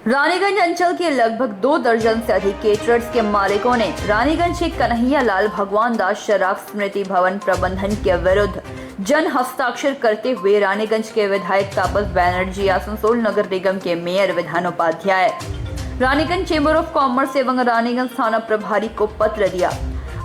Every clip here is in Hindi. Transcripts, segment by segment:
रानीगंज अंचल के लगभग 2 दर्जन से अधिक केटरर्स के मालिकों ने रानीगंज के कन्हैया लाल भगवान दास शराब स्मृति भवन प्रबंधन के विरुद्ध जन हस्ताक्षर करते हुए रानीगंज के विधायक तापस बैनर्जी, आसनसोल नगर निगम के mayor Vidhan Upadhyay, Raniganj chamber of commerce एवं रानीगंज थाना प्रभारी को पत्र दिया।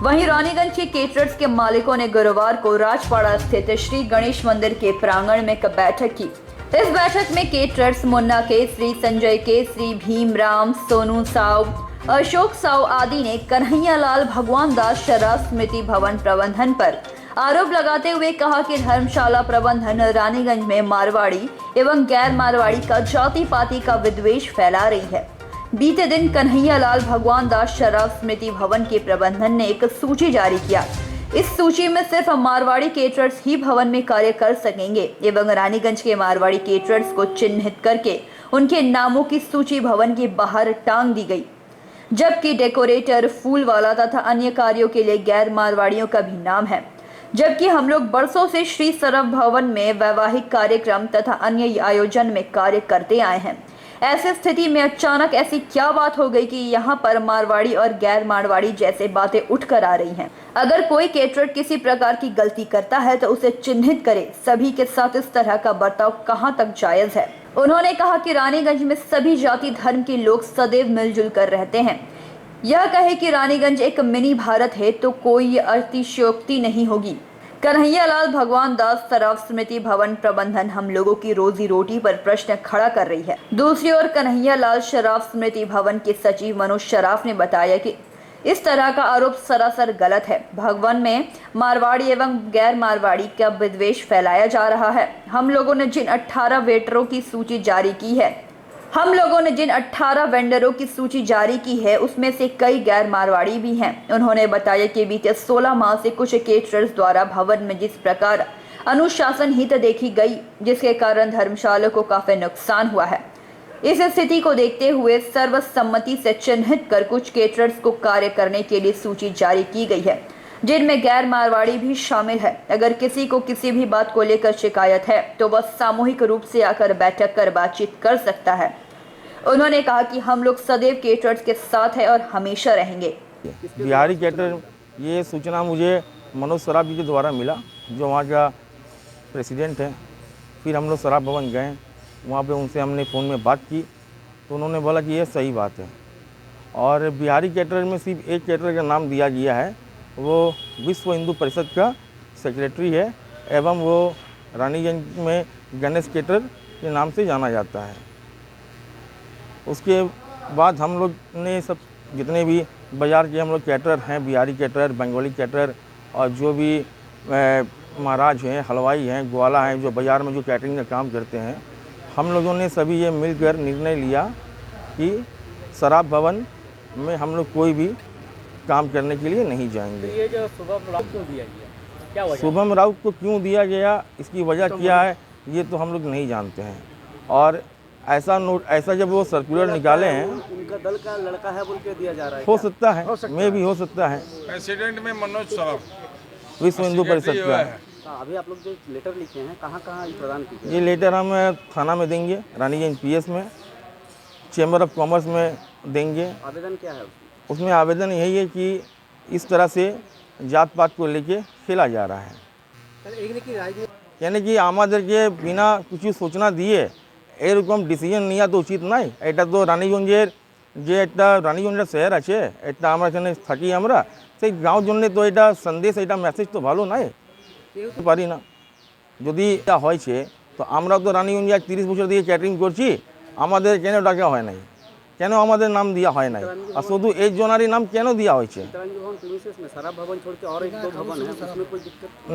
वहीं रानीगंज के केटरर्स के मालिकों ने गुरुवार को राजपाड़ा स्थित श्री गणेश मंदिर के प्रांगण में एक बैठक की। इस बैठक में केटरर्स मुन्ना केसरी, संजय केसरी, भीमराम, सोनू साव, अशोक साव आदि ने कन्हैया लाल भगवान दास शराब स्मृति भवन प्रबंधन पर आरोप लगाते हुए कहा कि धर्मशाला प्रबंधन रानीगंज में मारवाड़ी एवं गैर मारवाड़ी का जाति पाति का विद्वेष फैला रही है। बीते दिन कन्हैया लाल भगवान दास शराब स्मृति भवन के प्रबंधन ने एक सूची जारी किया। इस सूची में सिर्फ मारवाड़ी केटरर्स ही भवन में कार्य कर सकेंगे एवं रानीगंज के मारवाड़ी केटरर्स को चिन्हित करके उनके नामों की सूची भवन के बाहर टांग दी गई, जबकि डेकोरेटर, फूल वाला तथा अन्य कार्यों के लिए गैर मारवाड़ियों का भी नाम है। जबकि हम लोग बरसों से श्री सरब भवन में वैवाहिक कार्यक्रम तथा अन्य आयोजन में कार्य करते आए हैं। ऐसी स्थिति में अचानक ऐसी क्या बात हो गई कि यहाँ पर मारवाड़ी और गैर मारवाड़ी जैसे बातें उठकर आ रही हैं। अगर कोई केटरर किसी प्रकार की गलती करता है तो उसे चिन्हित करे। सभी के साथ इस तरह का बर्ताव कहाँ तक जायज है। उन्होंने कहा कि रानीगंज में सभी जाति धर्म के लोग सदैव मिलजुल कर रहते हैं। यह कहे कि रानीगंज एक मिनी भारत है तो कोई अतिशयोक्ति नहीं होगी। कन्हैया लाल भगवान दास शराब स्मृति भवन प्रबंधन हम लोगों की रोजी रोटी पर प्रश्न खड़ा कर रही है। दूसरी ओर कन्हैया लाल शराब स्मृति भवन के सचिव मनोज शराफ ने बताया कि इस तरह का आरोप सरासर गलत है। भवन में मारवाड़ी एवं गैर मारवाड़ी का विद्वेष फैलाया जा रहा है। हम लोगों ने जिन 18 वेटरों की सूची जारी की है उसमें से कई गैर मारवाड़ी भी हैं। उन्होंने बताया कि बीते 16 माह से कुछ केटरर्स द्वारा भवन में जिस प्रकार अनुशासनहीनता देखी गई, जिसके कारण धर्मशाला को काफी नुकसान हुआ है। इस स्थिति को देखते हुए सर्वसम्मति से चिन्हित कर कुछ केटरर्स को कार्य करने के लिए सूची जारी की गई है, जिनमें गैर मारवाड़ी भी शामिल है। अगर किसी को किसी भी बात को लेकर शिकायत है तो वह सामूहिक रूप से आकर बैठक कर बातचीत कर सकता है। उन्होंने कहा कि हम लोग सदैव केटरर्स के साथ हैं और हमेशा रहेंगे। बिहारी केटर, ये सूचना मुझे मनोज शराफ जी के द्वारा मिला, जो वहाँ का प्रेसिडेंट है। फिर हम लोग शराब भवन गए, वहाँ पे उनसे हमने फ़ोन में बात की तो उन्होंने बोला कि ये सही बात है। और बिहारी केटर में सिर्फ एक केटर का नाम दिया गया है, वो विश्व हिंदू परिषद का सेक्रेटरी है एवं वो रानीगंज में गणेश केटर के नाम से जाना जाता है। उसके बाद हम लोग ने सब जितने भी बाज़ार के हम लोग कैटर हैं, बिहारी कैटर, बंगाली कैटर और जो भी महाराज हैं, हलवाई हैं, ग्वाला हैं, जो बाज़ार में जो कैटरिंग का काम करते हैं, हम लोगों ने सभी ये मिलकर निर्णय लिया कि शराब भवन में हम लोग कोई भी काम करने के लिए नहीं जाएंगे। ये जो शुभम राव क्यों दिया गया, क्या वजह? शुभम राव को क्यों दिया गया, इसकी वजह क्या है, ये तो हम लोग नहीं जानते हैं। और ऐसा जब वो सर्कुलर निकाले हैं, उनका दल का लड़का है बोल के दिया जा रहा है। हो सकता है, मैं भी हो सकता है। प्रेसिडेंट में मनोज शराफ विश्व हिंदू परिषद का है। अभी आप लोग जो लेटर लिखे हैं कहाँ प्रदान कीजिए? ये लेटर हम थाना में देंगे, रानीगंज पीएस में, चेंबर ऑफ कॉमर्स में देंगे। आवेदन क्या है उसमें? आवेदन यही है कि इस तरह से जात पात को लेके खेला जा रहा है, यानी कि আমাদের के बिना कुछ सूचना दिए এরকম ডিসিশন নেওয়া তো উচিত নাই। এটা তো রানীগঞ্জের যে একটা রানীগঞ্জের শহর আছে, এটা আমরা এখানে থাকি, আমরা সেই গাঁওর জন্য তো এটা সন্দেশ, এটা মেসেজ তো ভালো নাই, পারি না। যদি এটা হয়েছে তো আমরা তো রানীগঞ্জে 30 বছর দিয়ে ক্যাটারিং করছি, আমাদের কেন ডাকা হয় নাই, কেন আমাদের নাম দেওয়া হয় নাই, আর শুধু এই জনারই নাম কেন দেওয়া হয়েছে?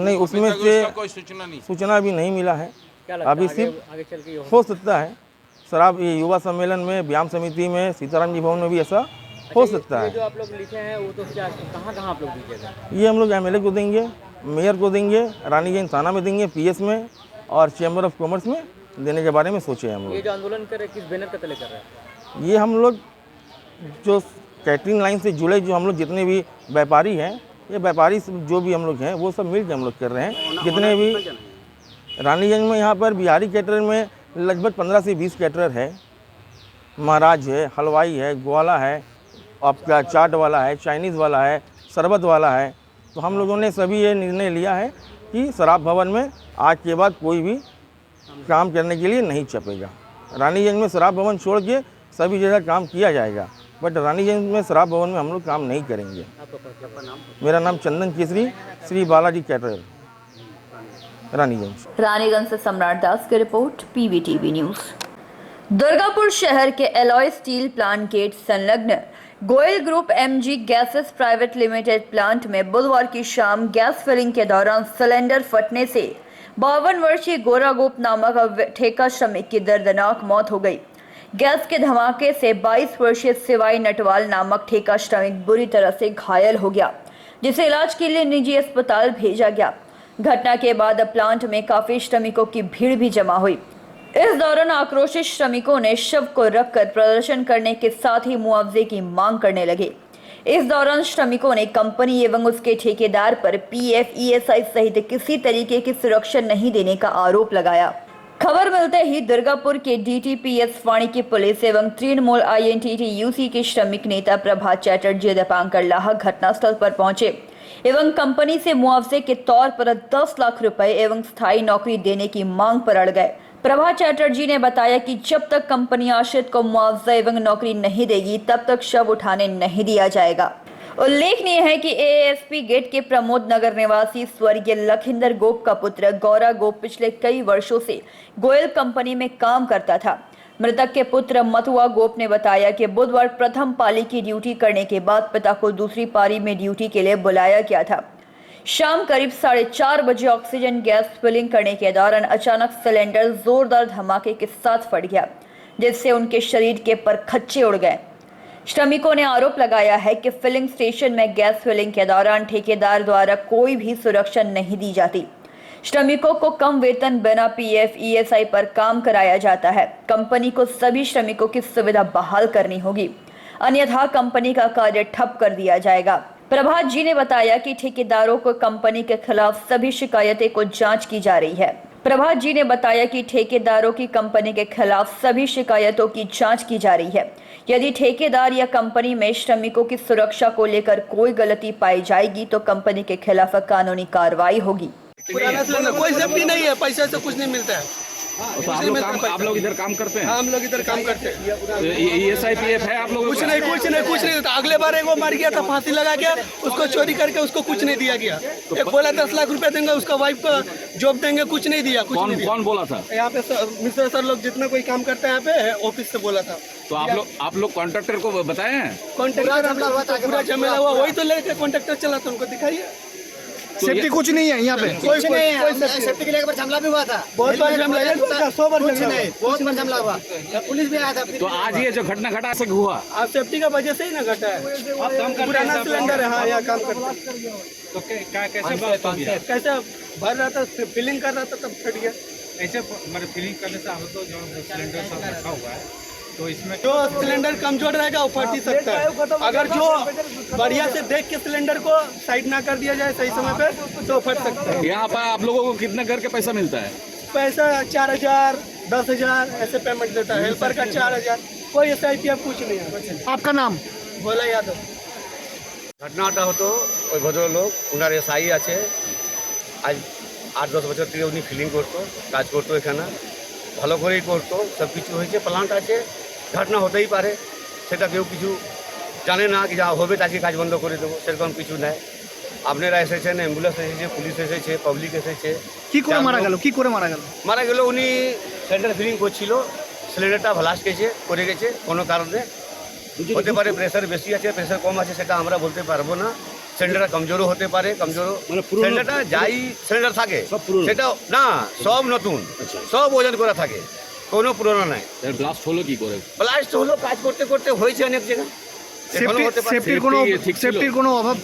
नहीं, उसमें से कोई सूचना नहीं, सूचना भी नहीं मिला है। अभी सिर्फ हो सकता है शराब ये युवा सम्मेलन में, व्यायाम समिति में, सीताराम जी भवन में भी ऐसा हो सकता है। जो आप लोग लिखे हैं वो तो क्या कहाँ आप लोग दीजिएगा? ये हम लोग एमएलए को देंगे, मेयर को देंगे, रानीगंज थाना में देंगे, पीएस में और चैम्बर ऑफ कॉमर्स में देने के बारे में सोचे हम लोग। ये जो आंदोलन कर रहे हैं किस बैनर का तले कर रहे हैं? ये हम लोग जो कैटरिंग लाइन से जुड़े जो हम लोग जितने भी व्यापारी हैं, ये व्यापारी जो भी हम लोग हैं वो सब मिल के हम लोग कर रहे हैं। जितने भी रानीगंज में यहाँ पर बिहारी कैटरर में लगभग 15 से 20 कैटरर है महाराज है, हलवाई है, ग्वाला है, आपका चाट वाला है, चाइनीज़ वाला है, शरबत वाला है। तो हम लोगों ने सभी ये निर्णय लिया है कि शराब भवन में आज के बाद कोई भी काम करने के लिए नहीं छपेगा। रानीगंज में शराब भवन छोड़ के सभी जगह काम किया जाएगा, बट रानीगंज में शराब भवन में हम लोग काम नहीं करेंगे। आपका नाम? मेरा नाम चंदन केसरी, श्री बालाजी कैटरर, रानीगंज। रानीगंज से सम्राट दास की रिपोर्ट, पीवीटीवी न्यूज। दुर्गापुर शहर के एलॉय स्टील प्लांट गेट संलग्न Goyal group MG gases private limited plant में बुधवार की शाम गैस फिलिंग के दौरान सिलेंडर फटने से 52 वर्षीय गोरा गोप नामक ठेका श्रमिक की दर्दनाक मौत हो गई। गैस के धमाके से 22 वर्षीय सिवाई नटवाल नामक ठेका श्रमिक बुरी तरह से घायल हो गया, जिसे इलाज के लिए निजी अस्पताल भेजा गया। घटना के बाद प्लांट में काफी श्रमिकों की भीड़ भी जमा हुई। इस दौरान आक्रोशित श्रमिकों ने शव को रखकर प्रदर्शन करने के साथ ही मुआवजे की मांग करने लगे। इस दौरान श्रमिकों ने कंपनी एवं उसके ठेकेदार पर पीएफ, ईएसआई सहित किसी तरीके की सुरक्षा नहीं देने का आरोप लगाया। खबर मिलते ही दुर्गापुर के डीटीपीएस वाणिकी पुलिस एवं तृणमूल आईएनटीटी यूसी के श्रमिक नेता प्रभात चैटर्जी, दीपांकर लाहा घटनास्थल पर पहुंचे एवं कंपनी से मुआवजे के तौर पर 10 लाख रुपए एवं स्थायी नौकरी देने की मांग पर अड़ गए। प्रभात चैटर्जी ने बताया कि जब तक कंपनी आश्रित को मुआवजा एवं नौकरी नहीं देगी तब तक शव उठाने नहीं दिया जाएगा। उल्लेखनीय है कि एएसपी गेट के प्रमोद नगर निवासी स्वर्गीय लखिंदर गोप का पुत्र गौरा गोप पिछले कई वर्षों से गोयल कंपनी में काम करता था। मृतक के पुत्र मथुआ गोप ने बताया कि बुधवार प्रथम पाली की ड्यूटी करने के बाद पिता को दूसरी पारी में ड्यूटी के लिए बुलाया गया था। शाम करीब 4:30 बजे ऑक्सीजन गैस फिलिंग करने के दौरान अचानक सिलेंडर जोरदार धमाके के साथ फट गया, जिससे उनके शरीर के परखच्चे उड़ गए। श्रमिकों ने आरोप लगाया है कि फिलिंग स्टेशन में गैस फिलिंग के दौरान ठेकेदार द्वारा कोई भी सुरक्षा नहीं दी जाती। श्रमिकों को कम वेतन, बिना पीएफ, ईएसआई पर काम कराया जाता है। कंपनी को सभी श्रमिकों की सुविधा बहाल करनी होगी, अन्यथा कंपनी का कार्य ठप कर दिया जाएगा। प्रभात जी ने बताया कि ठेकेदारों को कंपनी के खिलाफ सभी शिकायतें को जांच की जा रही है। प्रभात जी ने बताया कि ठेकेदारों की कंपनी के खिलाफ सभी शिकायतों की जांच की जा रही है। यदि ठेकेदार या कंपनी में श्रमिकों की सुरक्षा को लेकर कोई गलती पाई जाएगी तो कंपनी के खिलाफ कानूनी कार्रवाई होगी। पुराना सिलेंडर कोई सेफ्टी नहीं है, पैसे से कुछ नहीं मिलता है। तो आप लोग इधर काम करते हैं? हाँ, हम लोग इधर काम करते हैं। ईएसआई पीएफ है आप लोगों कुछ नहीं होता। अगले बार एक वो मर गया था, फांसी लगा के उसको चोरी करके उसको कुछ नहीं दिया गया। एक बोला 10 लाख रुपए देंगे, उसका वाइफ को जॉब देंगे, कुछ नहीं दिया। कौन बोला था? यहाँ पे मिस्टर सर लोग जितना कोई काम करता है यहाँ पे ऑफिस से बोला था। तो आप लोग कॉन्ट्रैक्टर को बताए हैं? कॉन्ट्रैक्टर पूरा झमेला हुआ, वही तो लेके कॉन्ट्रैक्टर चला था, उनको दिखाइए। सेफ्टी कुछ नहीं है यहाँ पे, कुछ नहीं है। सेफ्टी के लिए एक बार झमला भी हुआ था, बहुत बार झमेला है, 100 बार बहुत बार झमला हुआ, पुलिस भी आया था। तो आज ये जो घटना घटा से हुआ, आप सेफ्टी का वजह से ही ना घटा है। पुराना सिलेंडर है, हाँ, यहाँ काम करते हैं। तो कैसे भर रहा था, फिलिंग कर रहा था, तब फट गया। ऐसे मतलब फिलिंग करने से हम तो जो सिलेंडर सब रखा हुआ है, तो इसमें जो सिलेंडर कमजोर रहेगा वो फट ही सकता है। अगर जो बढ़िया से देख के सिलेंडर को साइड ना कर दिया जाए सही समय पे तो फट सकता है। यहाँ पर आप लोगों को कितने करके पैसा मिलता है? पैसा 4000, 10,000 ऐसे पेमेंट देता है। हेल्पर का 4000, कोई SIPF कुछ नहीं है। आपका नाम? भोला यादव। ঘটনাটা হতো ওই ভদ্রলোক, ওনার এসআই আছে, আজ 8-10 বছর থেকে উনি ফিলিং করতো, কাজ করতো, এখানে ভালো করেই করতো, সব কিছু হয়েছে, প্লান্ট আছে, ঘটনা হতেই পারে, সেটা কেউ কিছু জানে না কি যা হবে তাকে কাজ বন্ধ করে দেবো, সেরকম কিছু নাই। আপনারা এসেছেন, অ্যাম্বুলেন্স এসেছে, পুলিশ এসেছে, পাবলিক এসেছে। কি করে মারা গেল? কি করে মারা গেল? মারা গেল উনি সিলিন্ডার ফিলিং করছিল, সিলিন্ডারটা ব্লাস্ট করে গেছে কোনো কারণে। হতে পারে প্রেসার বেশি আছে, প্রেসার কম আছে, সেটা আমরা বলতে পারবো না। সিলিন্ডারটা কমজোরও হতে পারে, সিলিন্ডারটা যাই সিলিন্ডার থাকে সেটা না, সব নতুন, সব ওজন করা থাকে, কোনো পুরনো নাই। ব্লাস্ট হলো কি করে? ব্লাস্ট হলো কাজ করতে করতে হয়েছে অনেক জায়গায়, এখনো হতে পারে। সেফটির কোনো সেফটির কোনো অভাব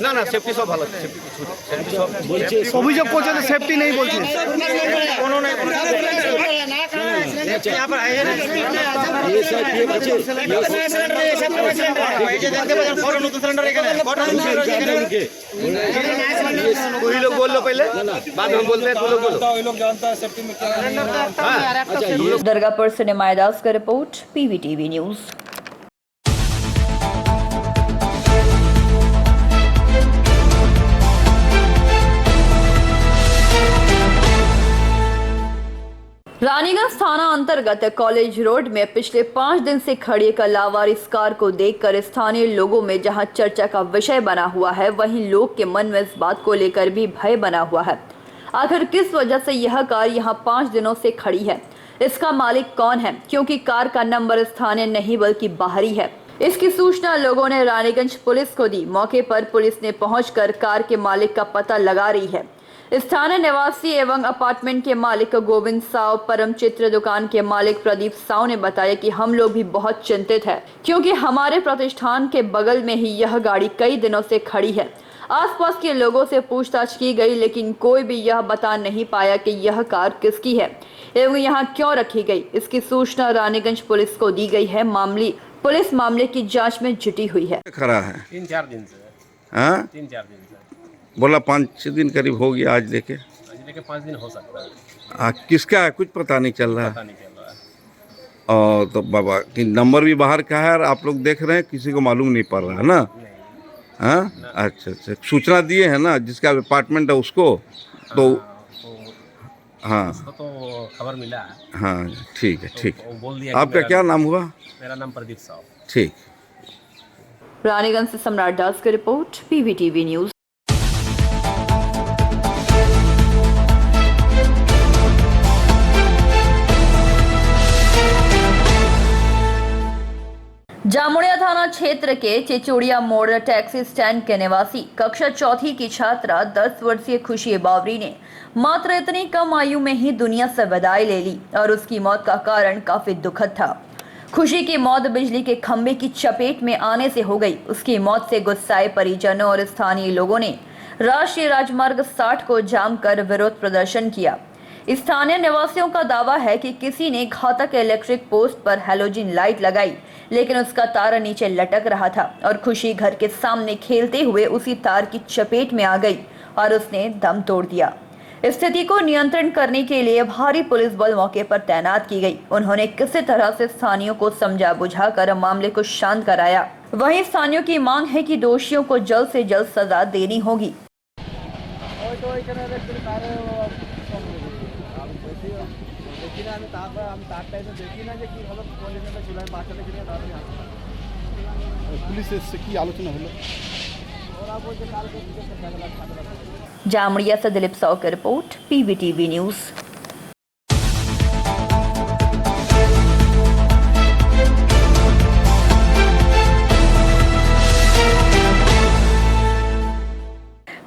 না না সেফটি সব ভালো সেফটি কিছু সেফটি সব বলছে অভিযোগ করছে যে সেফটি নেই বলছে কোনো নাই কোনো वही लोग बोल लो पहले बाद में हम बोलते हैं, तू लोग बोलो। वही लोग जानता है सेफ्टी में क्या दरगाहपुर से निमायदास का रिपोर्ट PVTV न्यूज़। रानीगंज थाना अंतर्गत कॉलेज रोड में पिछले 5 दिन से खड़ी एक लावारिस कार को देखकर स्थानीय लोगों में जहां चर्चा का विषय बना हुआ है, वहीं लोग के मन में इस बात को लेकर भी भय बना हुआ है। आखिर किस वजह से यह कार यहां 5 दिनों से खड़ी है, इसका मालिक कौन है, क्योंकि कार का नंबर स्थानीय नहीं बल्कि बाहरी है। इसकी सूचना लोगों ने रानीगंज पुलिस को दी। मौके पर पुलिस ने पहुंचकर कार के मालिक का पता लगा रही है। स्थानीय निवासी एवं अपार्टमेंट के मालिक गोविंद साव, परम चित्र दुकान के मालिक प्रदीप साव ने बताया कि हम लोग भी बहुत चिंतित है, क्योंकि हमारे प्रतिष्ठान के बगल में ही यह गाड़ी कई दिनों से खड़ी है। आसपास के लोगों से पूछताछ की गई, लेकिन कोई भी यह बता नहीं पाया कि यह कार किसकी है एवं यहाँ क्यों रखी गई। इसकी सूचना रानीगंज पुलिस को दी गई है। पुलिस मामले की जाँच में जुटी हुई है। खड़ा है 3-4 दिन से। हाँ 3-4 दिन से बोला 5-6 दिन करीब हो गया आज लेके। आज लेके 5 दिन हो सकता है, किसका है कुछ पता नहीं चल रहा पता है। नहीं चल रहा है। और तो बाबा कि नंबर भी बाहर का है और आप लोग देख रहे हैं, किसी को मालूम नहीं पड़ रहा है ना। हाँ अच्छा अच्छा, सूचना दिए हैं ना जिसका अपार्टमेंट है उसको, तो हाँ उसको तो खबर मिला है। हाँ ठीक है ठीक वो है। बोल दिया कि आपका क्या नाम हुआ? मेरा नाम प्रदीप साव। ठीक। रानीगंज से सम्राट दास की रिपोर्ट PVTV न्यूज़। जामुड़िया थाना क्षेत्र के चिचोड़िया मोड़ टैक्सी स्टैंड के निवासी कक्षा 4th की छात्रा 10 वर्षीय खुशी बावरी ने मात्र इतनी कम आयु में ही दुनिया से विदाई ले ली और उसकी मौत का कारण काफी दुखद था। खुशी की मौत बिजली के खंभे की चपेट में आने से हो गई। उसकी मौत से गुस्साए परिजनों और स्थानीय लोगों ने राष्ट्रीय राजमार्ग 60 को जाम कर विरोध प्रदर्शन किया। स्थानीय निवासियों का दावा है कि किसी ने घातक इलेक्ट्रिक पोस्ट पर हैलोजन लाइट लगाई, लेकिन उसका तार नीचे लटक रहा था और खुशी घर के सामने खेलते हुए उसी तार की चपेट में आ गई और उसने दम तोड़ दिया। स्थिति को नियंत्रण करने के लिए भारी पुलिस बल मौके पर तैनात की गई। उन्होंने किसी तरह से स्थानियों को समझा बुझाकर मामले को शांत कराया। वहीं स्थानियों की मांग है कि दोषियों को जल्द से जल्द सजा देनी होगी। পুলিশ এসে কি আলোচনা হলো? जामुड़िया से दिलीप साव की रिपोर्ट PVTV न्यूज़।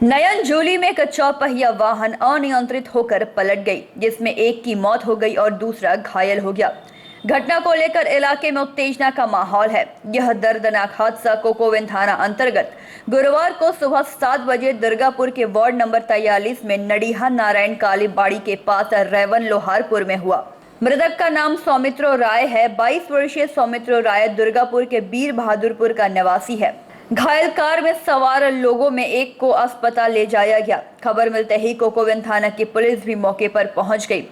नयनजोली में एक चौपहिया वाहन अनियंत्रित होकर पलट गई, जिसमें एक की मौत हो गई और दूसरा घायल हो गया। घटना को लेकर इलाके में उत्तेजना का माहौल है। यह दर्दनाक हादसा कोकोविन थाना अंतर्गत गुरुवार को सुबह 7 बजे दुर्गापुर के वार्ड नंबर 43 में नडीहा नारायण काली बाड़ी के पास रेवन लोहारपुर में हुआ। मृतक का नाम सौमित्र राय है। 22 वर्षीय सौमित्र राय दुर्गापुर के बीर बहादुरपुर का निवासी है। घायल कार में सवार लोगों में एक को अस्पताल ले जाया गया। खबर मिलते ही कोकोविन थाना की पुलिस भी मौके पर पहुंच गई।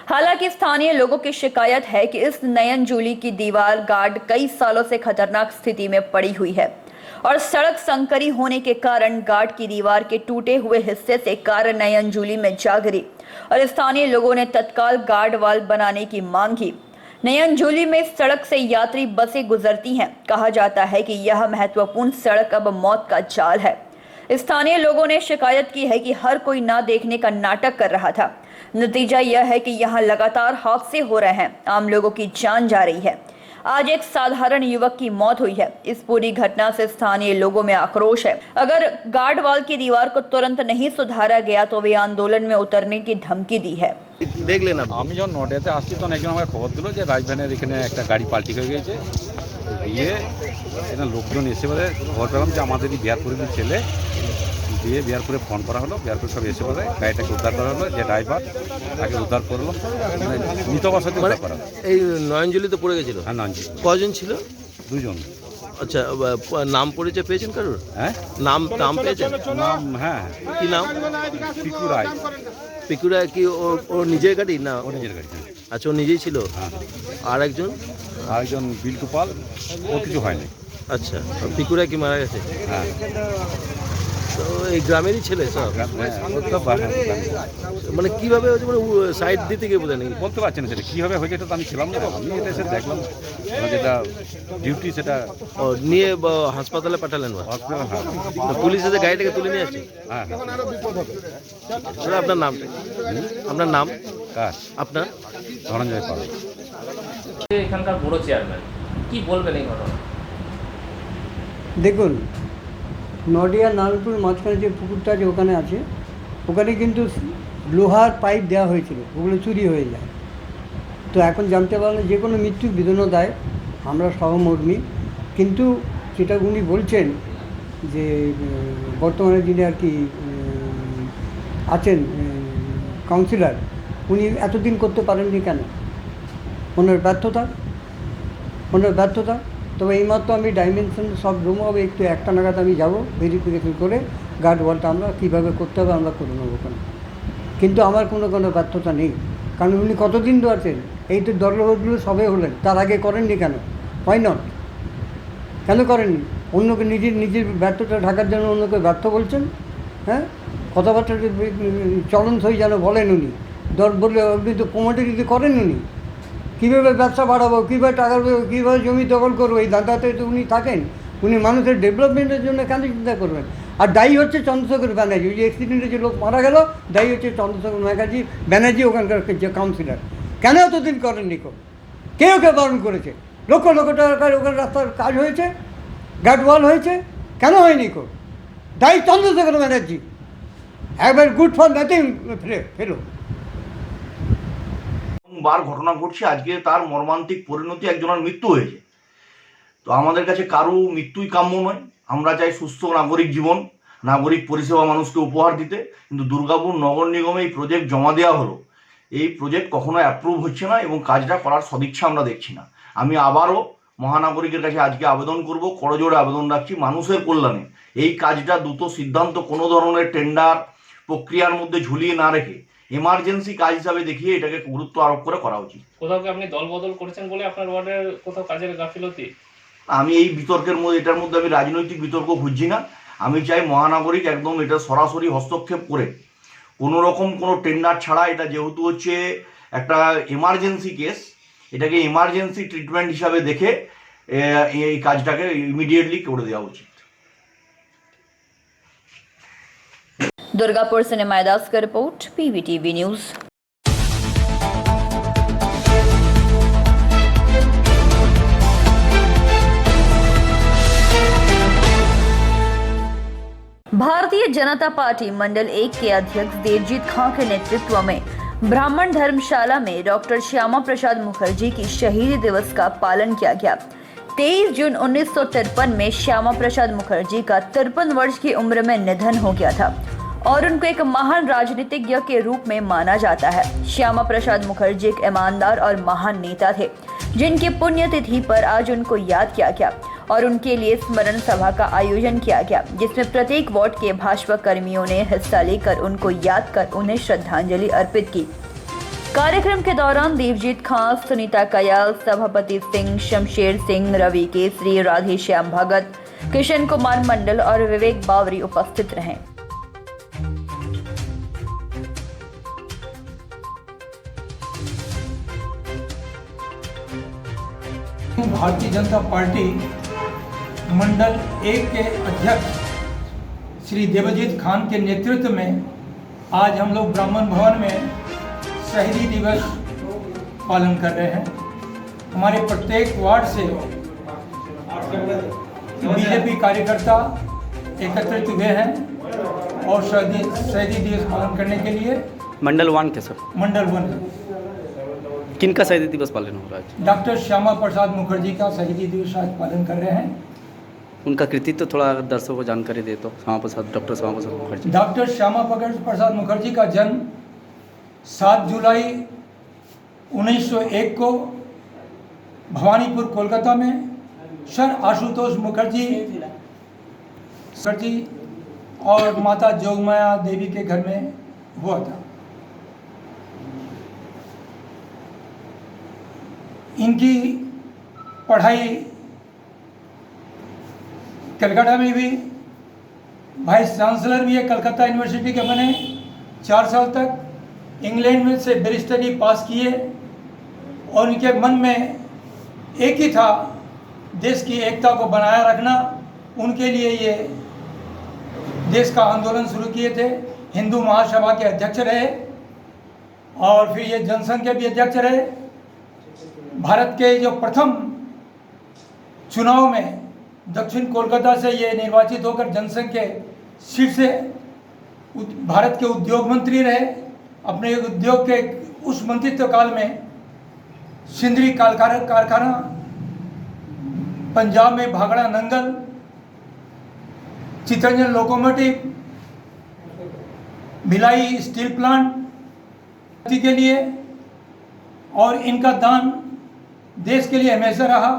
हालांकि स्थानीय लोगों की शिकायत है कि इस नयनजोली की दीवार गार्ड कई सालों से खतरनाक स्थिति में पड़ी हुई है और सड़क संकरी होने के कारण गार्ड की दीवार के टूटे हुए हिस्से से कार नयनजोली में जा गिरी और स्थानीय लोगों ने तत्काल गार्ड वाल बनाने की मांग की। नयनजोली में इस सड़क से यात्री बसें गुजरती हैं। कहा जाता है कि यह महत्वपूर्ण सड़क अब मौत का जाल है। स्थानीय लोगों ने शिकायत की है कि हर कोई ना देखने का नाटक कर रहा था। नतीजा यह है कि यहाँ लगातार हादसे हो रहे हैं, आम लोगों की जान जा रही है। आज एक साधारण युवक की मौत हुई है। इस पूरी घटना से स्थानीय लोगों में आक्रोश है। अगर गार्ड वाल की दीवार को तुरंत नहीं सुधारा गया तो वे आंदोलन में उतरने की धमकी दी है। देख लेना আমি যখন 9টাতে আসছি তখন একজন আমাকে খবর দিল যে রাজধানীর এখানে একটা গাড়ি পাল্টি হয়ে গেছে, দিয়ে এখানে লোকজন এসে বলে খবর পেলাম যে আমাদেরই বিহারপুরের ছেলে, দিয়ে বিহারপুরে ফোন করা হলো, বিহারপুর সব এসে বলে গাড়িটাকে উদ্ধার করা হলো, যে ড্রাইভার তাকে উদ্ধার করলো, মানে মৃত অবস্থাতে উদ্ধার করা হলো। এই নয়নজলিতে পড়ে গেছিল? হ্যাঁ, নঞ্জি কজন ছিল? 2 জন। আচ্ছা, নাম পরিচয় পেয়েছেন কারোর? হ্যাঁ, নাম পেয়েছেন? নাম, হ্যাঁ, কি নাম? পিকু রায়। পিকুরা কি ও নিজের গাড়ি না? ও নিজের গাড়ি। আচ্ছা, ও নিজেই ছিল। হ্যাঁ। আর একজন? আরেকজন বিল্টু পাল, ও কিছু হয়নি। আচ্ছা, পিকুরা কি মারা গেছে? হ্যাঁ, তো এই গ্রামেরই ছেলে সব? ও তো বাহার। মানে কিভাবে হয়েছে, মানে সাইড দিতে গিয়ে বলে নাকি? বলতে পারছি না সেটা কীভাবে হয়েছে, এটা তো আমি ছিলাম না, আমি এটা এসে দেখলাম, আমার যেটা ডিউটি সেটা ও নিয়ে হাসপাতালে পাঠালেন? হসপিটাল। হ্যাঁ, তো পুলিশ এসে গাড়িটাকে তুলে নিয়ে আসছে? হ্যাঁ। দাদা, আপনার নামটা? আপনার নাম? কার? আপনার? ধনঞ্জয় পাল। এখানকার বড় চেয়ারম্যান, কি বলবেন এই ঘটনা? দেখুন, নডিয়া নারায়ণপুর মাঝখানে যে পুকুরটা আছে ওখানে আছে, ওখানে কিন্তু লোহার পাইপ দেওয়া হয়েছিল, ওগুলো চুরি হয়ে যায়। তো এখন জানতে পারলে যে কোনো মৃত্যু বিধানও দেয়, আমরা সহমর্মী। কিন্তু যেটা উনি বলছেন যে বর্তমানে যিনি আর কি আছেন কাউন্সিলর, উনি এতদিন করতে পারেননি কেন? ওনার ব্যর্থতা। তবে এইমাত্র আমি ডাইমেনশন সব রুম হবে একটু 1টা নাগাদ আমি যাব, ভেরিফিকেশন করে গার্ড ওয়ালটা আমরা কীভাবে করতে হবে আমরা করে নেবো ওখানে। কিন্তু আমার কোনো ব্যর্থতা নেই, কারণ উনি কতদিন তো আছেন, এই তো দরগুলো সবে হলেন, তার আগে করেননি কেন? হয় নট, কেন করেননি? অন্যকে নিজের ব্যর্থতা ঢাকার জন্য অন্যকে ব্যর্থ বলছেন। হ্যাঁ, কথাবার্তা চলনসই যেন বলেন উনি, দর বললে আপনি তো প্রমোটারিতে করেন উনি। কীভাবে ব্যবসা বাড়াবো, কীভাবে টাকা, কীভাবে জমি দখল করবো, এই দাদাতে তো উনি থাকেন। উনি মানুষের ডেভেলপমেন্টের জন্য কেন চিন্তা করবেন? আর দায়ী হচ্ছে চন্দ্রশেখর ব্যানার্জি, ওই যে অ্যাক্সিডেন্টে যে লোক মারা গেল, দায়ী হচ্ছে চন্দ্রশেখর ব্যানার্জি ওখানকার যে কাউন্সিলর। কেন এতদিন করেননি? কেউ বারণ করেছে? লক্ষ টাকার ওখানে রাস্তার কাজ হয়েছে, গার্ডওয়াল হয়েছে, কেন হয়নি? দায়ী চন্দ্রশেখর ব্যানার্জি। একবার গুড ফর নাথিং ফেলো। বার ঘটনা ঘটছে, আজকে তার মর্মান্তিক পরিণতি, একজনের মৃত্যু হয়েছে। তো আমাদের কাছে কারো মৃত্যুই কাম্য নয়। আমরা চাই সুস্থ নাগরিক জীবন, নাগরিক পরিষেবা মানুষকে উপহার দিতে। কিন্তু দুর্গাপুর নগর নিগমে এই প্রজেক্ট জমা দেওয়া হলো, এই প্রজেক্ট কখনো অ্যাপ্রুভ হচ্ছে না এবং কাজটা করার সদিচ্ছা আমরা দেখছি না। আমি আবারও মহানাগরিকের কাছে আজকে আবেদন করব, করজোড়ে আবেদন রাখছি মানুষের কল্যাণে এই কাজটা দ্রুত সিদ্ধান্ত, কোনো ধরনের টেন্ডার প্রক্রিয়ার মধ্যে ঝুলিয়ে না রেখে এমার্জেন্সি কাজ হিসাবে দেখিয়ে এটাকে গুরুত্ব আরোপ করে করা উচিত। কোথাও কি আপনি দল বদল করেছেন বলে আপনার ওয়ার্ডের কোথাও কাজের গাফিলতি? আমি এই বিতর্কের মধ্যে, এটার মধ্যে আমি রাজনৈতিক বিতর্ক খুঁজছি না। আমি চাই মহানাগরিক একদম এটা সরাসরি হস্তক্ষেপ করে কোনো রকম কোনো টেন্ডার ছাড়া, এটা যেহেতু হচ্ছে একটা এমার্জেন্সি কেস, এটাকে এমার্জেন্সি ট্রিটমেন্ট হিসাবে দেখে এই কাজটাকে ইমিডিয়েটলি করে দেওয়া উচিত। दुर्गापुर से निमायदास का report, PVTV news. Bharatiya Janata party मंडल 1 के अध्यक्ष देवजीत खां के नेतृत्व में ब्राह्मण धर्मशाला में डॉक्टर श्यामा प्रसाद मुखर्जी की शहीदी दिवस का पालन किया गया। 23 जून 1953 में श्यामा प्रसाद मुखर्जी का 53 वर्ष की उम्र में निधन हो गया था और उनको एक महान राजनीतिज्ञ के रूप में माना जाता है। श्यामा प्रसाद मुखर्जी एक ईमानदार और महान नेता थे, जिनकी पुण्यतिथि पर आज उनको याद किया गया और उनके लिए स्मरण सभा का आयोजन किया गया, जिसमें प्रत्येक वार्ड के भाजपा कर्मियों ने हिस्सा लेकर उनको याद कर उन्हें श्रद्धांजलि अर्पित की। कार्यक्रम के दौरान देवजीत खां, सुनीता कयाल, सभापति सिंह, शमशेर सिंह, रवि केसरी, राधेश्याम भगत, किशन कुमार मंडल और विवेक बावरी उपस्थित रहे। भारतीय जनता पार्टी मंडल 1 के अध्यक्ष श्री देवजीत खान के नेतृत्व में आज हम लोग ब्राह्मण भवन में शहीदी दिवस पालन कर रहे हैं। हमारे प्रत्येक वार्ड से बीजेपी कार्यकर्ता एकत्रित हुए हैं और शहीदी दिवस पालन करने के लिए। मंडल 1 के सर? मंडल 1। किनका शहीदी दिवस पालन हो रहा है? डॉक्टर श्यामा प्रसाद मुखर्जी का शहीदी दिवस आज पालन कर रहे हैं। उनका कृतित्व तो थोड़ा दर्शकों को जानकारी दे तो। डॉक्टर श्यामा प्रसाद मुखर्जी। डॉक्टर श्यामा प्रसाद मुखर्जी का जन्म 7 जुलाई 1901 को भवानीपुर कोलकाता में सर आशुतोष मुखर्जी और माता जोगमाया देवी के घर में हुआ था। इनकी पढ़ाई कलकत्ता में भी, वाइस चांसलर भी है कलकत्ता यूनिवर्सिटी के बने। 4 साल तक इंग्लैंड में से बैरिस्टरी पास किए और इनके मन में एक ही था, देश की एकता को बनाए रखना। उनके लिए ये देश का आंदोलन शुरू किए थे। हिंदू महासभा के अध्यक्ष रहे और फिर ये जनसंघ के भी अध्यक्ष रहे। भारत के जो प्रथम चुनाव में दक्षिण कोलकाता से ये निर्वाचित होकर जनसंघ के सीट से भारत के उद्योग मंत्री रहे। अपने उद्योग के उस मंत्रित्व काल में सिंदरी कारखाना, पंजाब में Bhakra Nangal, Chittaranjan locomotive, Bhilai steel plant के लिए, और इनका दान देश के लिए हमेशा रहा।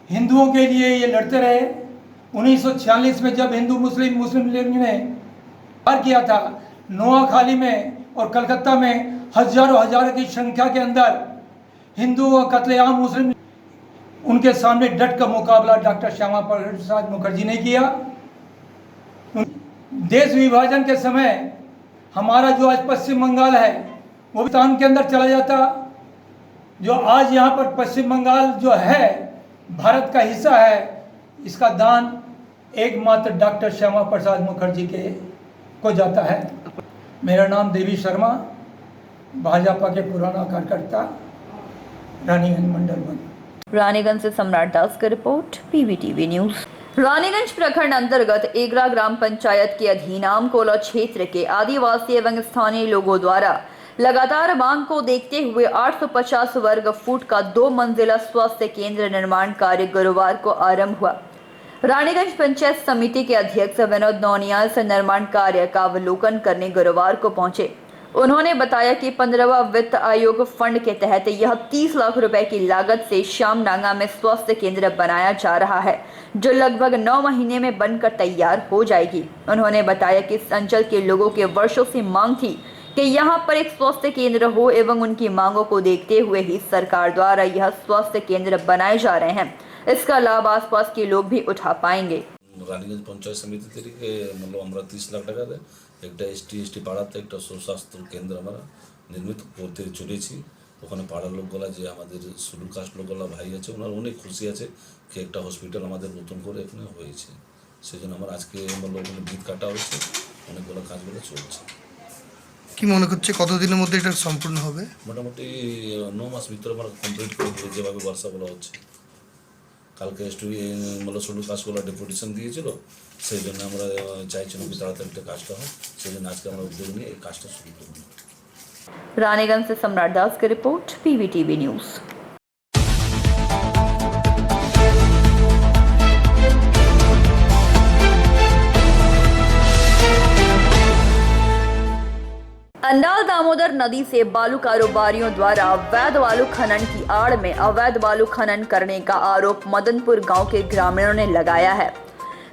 हिंदुओं के लिए ये लड़ते रहे। 1946 में जब हिंदू मुस्लिम लीग ने पार किया था, नोआखाली में और कलकत्ता में हजारों की संख्या के अंदर हिंदुओं का कत्लेआम मुस्लिम, उनके सामने डट का मुकाबला डॉक्टर श्यामा प्रसाद मुखर्जी ने किया। देश विभाजन के समय हमारा जो आज पश्चिम बंगाल है वो पाकिस्तान के अंदर चला जाता। जो आज यहाँ पर पश्चिम बंगाल जो है भारत का हिस्सा है, इसका दान एकमात्र डॉक्टर श्यामा प्रसाद मुखर्जी को जाता है। मेरा नाम देवी शर्मा, भाजपा के पुराना कार्यकर्ता, रानीगंज मंडल 1। रानीगंज से सम्राट दास की रिपोर्ट, PVTV न्यूज। रानीगंज प्रखंड अंतर्गत एगरा ग्राम पंचायत के अधीन आमकोला क्षेत्र के आदिवासी एवं स्थानीय लोगों द्वारा लगातार मांग को देखते हुए 850 वर्ग फुट का 2 मंजिला स्वास्थ्य केंद्र निर्माण कार्य गुरुवार को आरंभ हुआ। रानीगंज पंचायत समिति के अध्यक्ष विनोद नौनियाल से निर्माण कार्य का अवलोकन करने गुरुवार को पहुंचे। उन्होंने बताया कि 15वां वित्त आयोग फंड के तहत यह 30 लाख रुपए की लागत से श्यामडांगा में स्वास्थ्य केंद्र बनाया जा रहा है, जो लगभग 9 महीने में बनकर तैयार हो जाएगी। उन्होंने बताया कि इस अंचल के लोगों के वर्षों से मांग थी कि यहाँ पर एक स्वास्थ्य केंद्र हो एवं उनकी मांगों को देखते हुए ही सरकार द्वारा यह स्वास्थ्य केंद्र बनाए जा रहे हैं। इसका लाभ आसपास के लोग भी उठा पाएंगे। রানীগঞ্জ পঞ্চায়েত সমিতি থেকে আমরা 30 লাখ টাকা দেয় একটা এসটি পাড়াতে একটা সুস্বাস্থ্য কেন্দ্র আমরা নির্মিত করতে চলেছি। ওখানে পাড়ার লোকগুলা যে আমাদের শিডিউল কাস্ট লোকগুলা ভাই আছে ওনারা অনেক খুশি আছে যে একটা হসপিটাল আমাদের নতুন করে এখানে হয়েছে। সেজন্য আমরা আজকে ওখানে ভিত কাটা হচ্ছে, অনেকগুলো কাজগুলো চলছে। কি মনে করছে কতদিনের মধ্যে এটা সম্পূর্ণ হবে? মোটামুটি 9 মাস ভিতরে আমরা কমপ্লিট করে দেবো, যেভাবে বর্ষাগুলো হচ্ছে। কালকে শিডিউল কাজগুলো ডেপুটেশন দিয়েছিল, সেই জন্য আমরা চাইছিলাম কি তাড়াতাড়ি একটা কাজটা হয়, সেই জন্য আজকে আমরা উদ্যোগ নিয়ে এই কাজটা শুরু করব। रानीगंज से सम्राट दास की report, PVTV news. Andal Damodar नदी से बालू कारोबारियों द्वारा अवैध बालू खनन की आड़ में अवैध बालू खनन करने का आरोप मदनपुर गांव के ग्रामीणों ने लगाया है।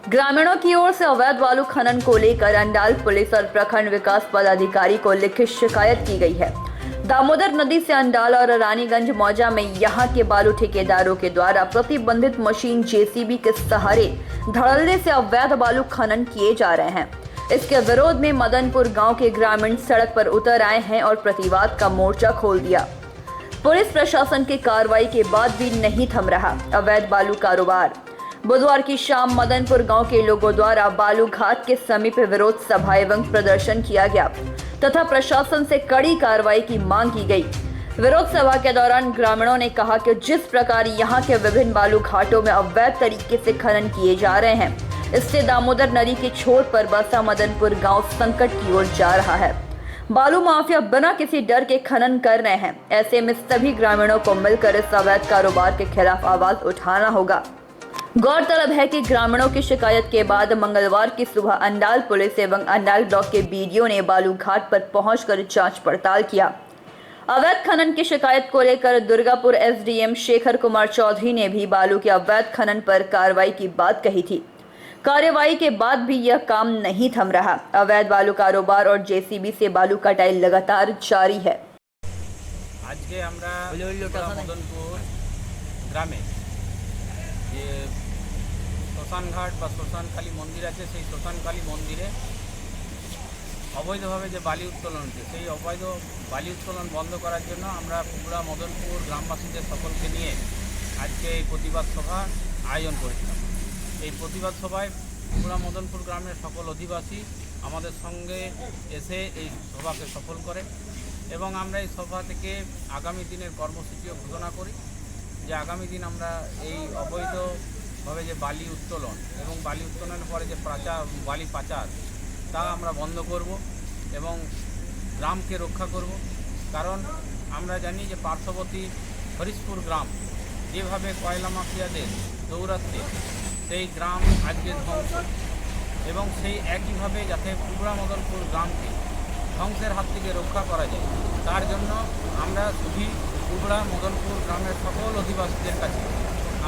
ग्रामीणों की ओर से अवैध बालू खनन को लेकर अंडाल पुलिस और प्रखंड विकास पदाधिकारी को लिखित शिकायत की गई है। दामोदर नदी से अंडाल और रानीगंज मौजा में यहां के बालू ठेकेदारों के द्वारा प्रतिबंधित मशीन JCB के सहारे धड़ल्ले से अवैध बालू खनन किए जा रहे हैं। इसके विरोध में मदनपुर गांव के ग्रामीण सड़क पर उतर आए हैं और प्रतिवाद का मोर्चा खोल दिया। पुलिस प्रशासन की कार्रवाई के बाद भी नहीं थम रहा अवैध बालू कारोबार। बुधवार की शाम मदनपुर गांव के लोगों द्वारा बालू घाट के समीप विरोध सभा एवं प्रदर्शन किया गया तथा प्रशासन से कड़ी कार्रवाई की मांग की गई। विरोध सभा के दौरान ग्रामीणों ने कहा कि जिस प्रकार यहां के विभिन्न बालू घाटों में अवैध तरीके से खनन किए जा रहे हैं, इससे दामोदर नदी के छोर पर बसा मदनपुर गांव संकट की ओर जा रहा है। बालू माफिया बिना किसी डर के खनन कर रहे हैं। ऐसे में सभी ग्रामीणों को मिलकर इस अवैध कारोबार के खिलाफ आवाज उठाना होगा। गौरतलब है कि ग्रामीणों की शिकायत के बाद मंगलवार की सुबह अंडाल पुलिस एवं अंडाल ब्लॉक के बीडीओ ने बालू घाट पर पहुंचकर जांच पड़ताल किया। अवैध खनन की शिकायत को लेकर दुर्गापुर एसडीएम शेखर कुमार चौधरी ने भी बालू के अवैध खनन पर कार्रवाई की बात कही थी। कार्रवाई के बाद भी यह काम नहीं थम रहा। अवैध बालू कारोबार और जेसीबी से बालू कटाई लगातार जारी है। आज के मदनपुर ग्रामे যে শ্মশানঘাট বা শ্মশানকালী মন্দির আছে, সেই শ্মশানকালী মন্দিরে অবৈধভাবে যে বালি উত্তোলন হচ্ছে, সেই অবৈধ বালি উত্তোলন বন্ধ করার জন্য আমরা পুরা মদনপুর গ্রামবাসীদের সকলকে নিয়ে আজকে এই প্রতিবাদ সভা আয়োজন করেছিলাম। এই প্রতিবাদ সভায় পুরা মদনপুর গ্রামের সকল অধিবাসী আমাদের সঙ্গে এসে এই সভাকে সফল করে এবং আমরা এই সভা থেকে আগামী দিনের কর্মসূচিও ঘোষণা করি যে আগামী দিন আমরা এই অবৈধভাবে যে বালি উত্তোলন এবং বালি উত্তোলনের পরে যে বালি পাচার তা আমরা বন্ধ করব এবং গ্রামকে রক্ষা করব। কারণ আমরা জানি যে পার্শ্ববর্তী হরিশপুর গ্রাম যেভাবে কয়লা মাফিয়াদের দৌরাত্মে সেই গ্রাম আজকে ধ্বংস এবং সেই একইভাবে যাতে পুরা মদনপুর গ্রামকে ধ্বংসের হাত থেকে রক্ষা করা যায়, তার জন্য আমরা শুধু পুরা মদনপুর গ্রামের সকল অধিবাসীদের কাছে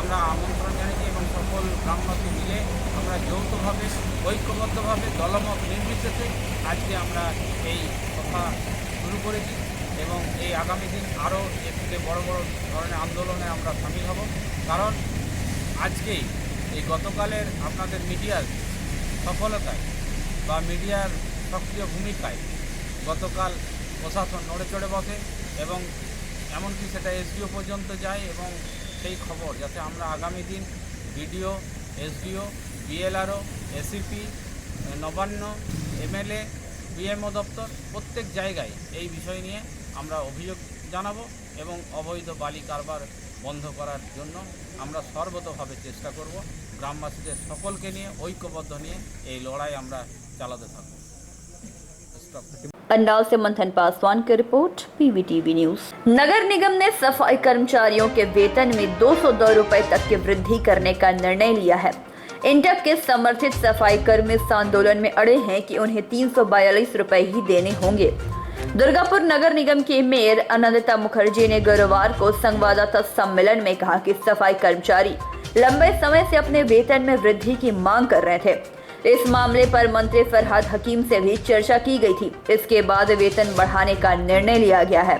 আমরা আমন্ত্রণ জানিয়েছি এবং সকল গ্রামবাসী মিলে আমরা যৌথভাবে ঐক্যবদ্ধভাবে দলমত নির্বিশেষে আজকে আমরা এই সভা শুরু করেছি এবং এই আগামী দিন আরও এর থেকে বড় বড় ধরনের আন্দোলনে আমরা সামিল হব। কারণ আজকেই এই গতকালের আপনাদের মিডিয়ার সফলতায় বা মিডিয়ার সক্রিয় ভূমিকায় গতকাল প্রশাসন নড়ে চড়ে বসে এবং এমনকি সেটা এসডিও পর্যন্ত যায় এবং সেই খবর যাতে আমরা আগামী দিন BDO, SDO, BLRO, ACP, Nabanna, MLA, BMO দপ্তর প্রত্যেক জায়গায় এই বিষয় নিয়ে আমরা অভিযোগ জানাবো এবং অবৈধ বালি কারবার বন্ধ করার জন্য আমরা সর্বতোভাবে চেষ্টা করব। গ্রামবাসীদের সকলকে নিয়ে ঐক্যবদ্ধ নিয়ে এই লড়াই আমরা চালাতে থাকব। अंडाल से मंथन पासवान की रिपोर्ट, पीवीटीवी न्यूज। नगर निगम ने सफाई कर्मचारियों के वेतन में 202 रुपए तक की वृद्धि करने का निर्णय लिया है। इंटक के समर्थित सफाई कर्मी इस आंदोलन में अड़े हैं कि उन्हें 342 रुपए ही देने होंगे। दुर्गापुर नगर निगम के मेयर अनंता मुखर्जी ने गुरुवार को संवाददाता सम्मेलन में कहा कि सफाई कर्मचारी लंबे समय से अपने वेतन में वृद्धि की मांग कर रहे थे। इस मामले पर मंत्री फरहाद हकीम से भी चर्चा की गई थी। इसके बाद वेतन बढ़ाने का निर्णय लिया गया है।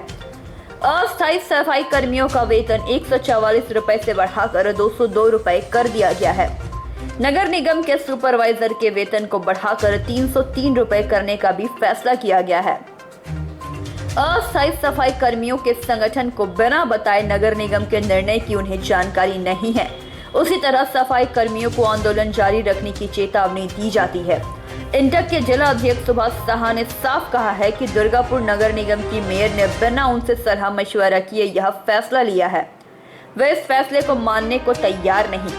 अस्थायी सफाई कर्मियों का वेतन 144 रुपए से बढ़ाकर 202 रुपए कर दिया गया है। नगर निगम के सुपरवाइजर के वेतन को बढ़ाकर 303 रुपए करने का भी फैसला किया गया है। अस्थायी सफाई कर्मियों के संगठन को बिना बताए नगर निगम के निर्णय की उन्हें जानकारी नहीं है। उसी तरह सफाई कर्मियों को आंदोलन जारी रखने की चेतावनी दी जाती है। इंटक के जिला अध्यक्ष सुभाष साहा ने साफ कहा है कि दुर्गापुर नगर निगम की मेयर ने बिना उनसे सलाह मशवरा किए यह फैसला लिया है। वे इस फैसले को मानने को तैयार नहीं।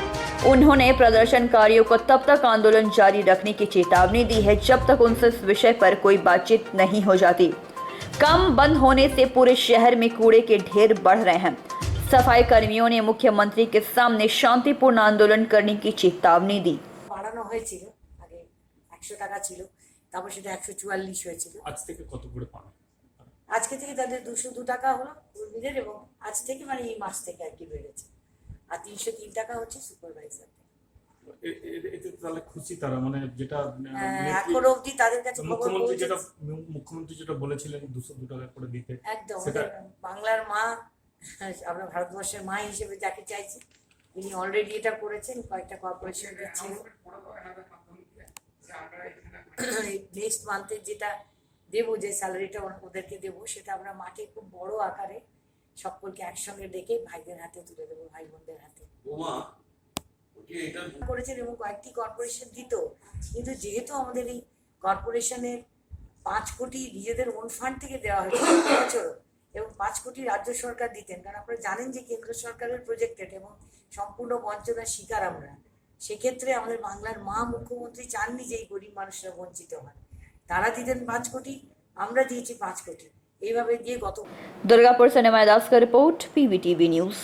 उन्होंने प्रदर्शनकारियों को तब तक आंदोलन जारी रखने की चेतावनी दी है जब तक उनसे इस विषय पर कोई बातचीत नहीं हो जाती। काम बंद होने से पूरे शहर में कूड़े के ढेर बढ़ रहे हैं। सफाई कर्मियों ने मुख्यमंत्री के सामने शांतिपूर्ण आंदोलन करने की चेतावनी दी। বাড়ানো হয়েছিল, আগে 100 টাকা ছিল, তারপর সেটা 144 হয়েছিল। আজ থেকে কত করে পান? আজকে থেকে তাদের 202 টাকা হলো কর্মীদের এবং আজ থেকে মানে এই মাস থেকে আর কি বেড়েছে। আর 303 টাকা হচ্ছে সুপারভাইজার। এতে তাহলে খুশি তারা, মানে যেটা এখন অবধি তাদের কাছে মুখ্যমন্ত্রী যেটা বলেছিলেন 202 টাকা করে দিতে, একদম বাংলার মা, আমরা ভারতবর্ষের মা হিসেবে যাকে চাইছি তিনি অলরেডি এটা করেছেন। কয়েকটা কর্পোরেশন দিচ্ছেন। নেক্সট মান্থে যেটা দেবো, যে স্যালারিটা ওদেরকে দেবো, সেটা আমরা মাঠে খুব বড় আকারে সকলকে একসঙ্গে ডেকে ভাইদের হাতে তুলে দেবো, ভাই বোনদের হাতে করেছেন। এবং কয়েকটি কর্পোরেশন দিত, কিন্তু যেহেতু আমাদের এই কর্পোরেশনের 5 কোটি নিজেদের ওন ফান্ড থেকে দেওয়া হয়েছে বছর এবং 5 কোটি রাজ্য সরকার দিতেন, কারণ আপনারা জানেন যে কেন্দ্র সরকারের প্রজেক্টেড এবং সম্পূর্ণ বঞ্চনার শিকার আমরা। সেক্ষেত্রে আমাদের বাংলার মা মুখ্যমন্ত্রী চাননি যে এই গরিব মানুষরা বঞ্চিত হয়। তারা দিতেন 5 কোটি, আমরা দিয়েছি 5 কোটি, এইভাবে দিয়ে গত दुर्गापुर से निमाय दास का रिपोर्ट, PVTV न्यूज।